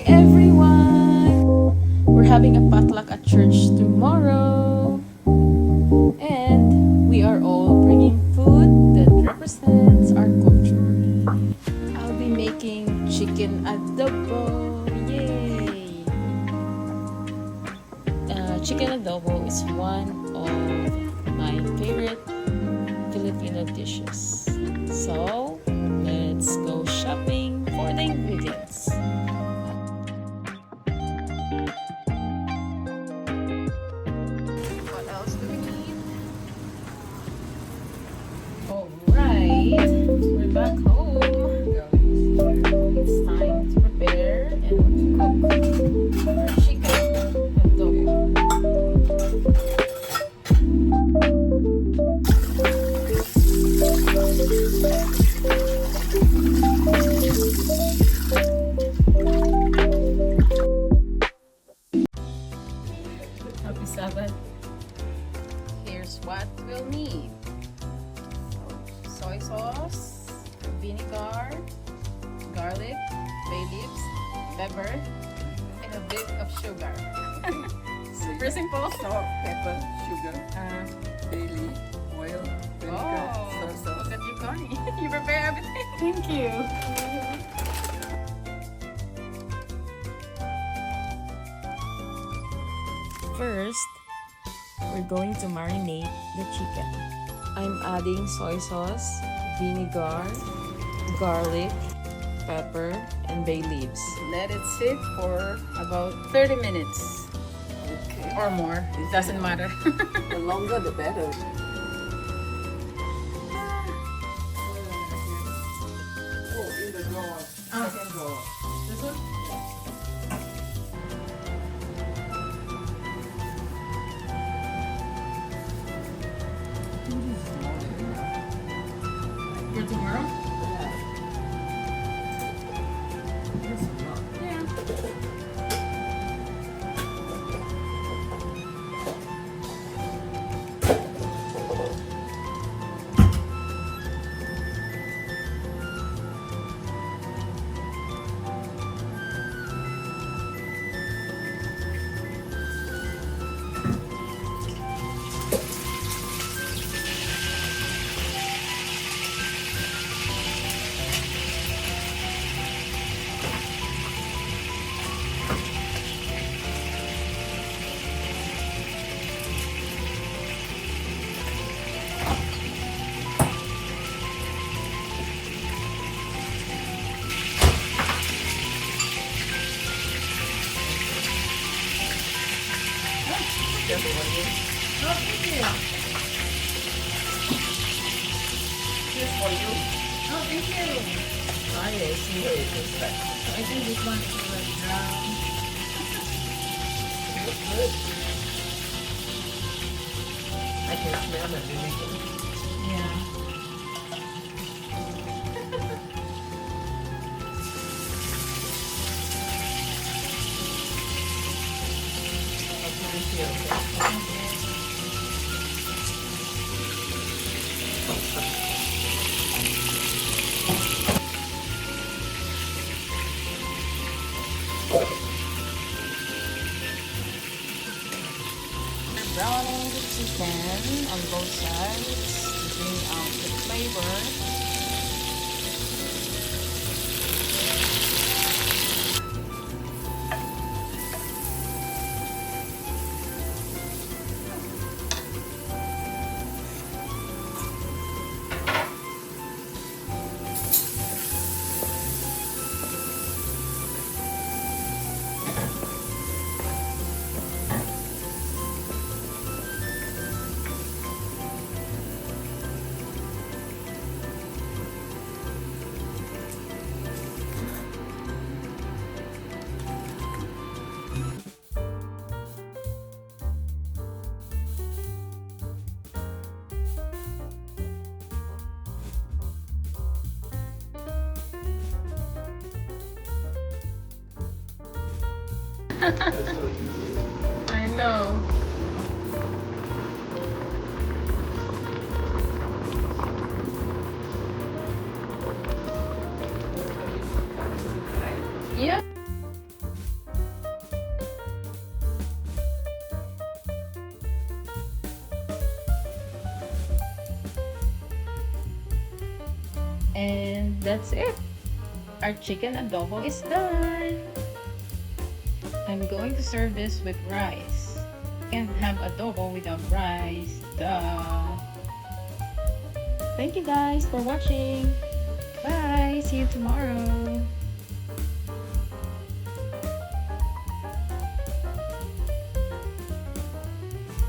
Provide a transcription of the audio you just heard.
everyone! We're having a potluck at church tomorrow. And we are all bringing food that represents our culture. I'll be making chicken adobo. Yay! Chicken adobo is one of my favorite Filipino dishes. So, let's go shopping for the ingredients. What else do we need? Alright, we're back home. It's time to prepare and cook our chicken adobo. Happy Sabbath. Here's what we'll need. Soy sauce, vinegar, garlic, bay leaves, pepper, and a bit of sugar. Super simple. Salt, pepper, sugar, bay leaf, oil, vinegar, soy sauce. Look at you, Connie. You prepare everything. Thank you. First, we're going to marinate the chicken. I'm adding soy sauce, vinegar, garlic, pepper, and bay leaves. Let it sit for about 30 minutes Okay. or more. It doesn't matter. The longer the better. Oh, in the drawer. Second drawer. This one? For tomorrow? Yeah. Careful, one here. Oh, thank you. Here's for you. Oh, thank you. I see how it looks like. I think this one is like brown. It looks good. I can smell the vinegar. Yeah. Okay, here. Browning the chicken on both sides to bring out the flavor. I know. Yeah. And that's it. Our chicken adobo is done. I'm going to serve this with rice. Can't have adobo without rice. Duh. Thank you guys for watching. Bye. See you tomorrow.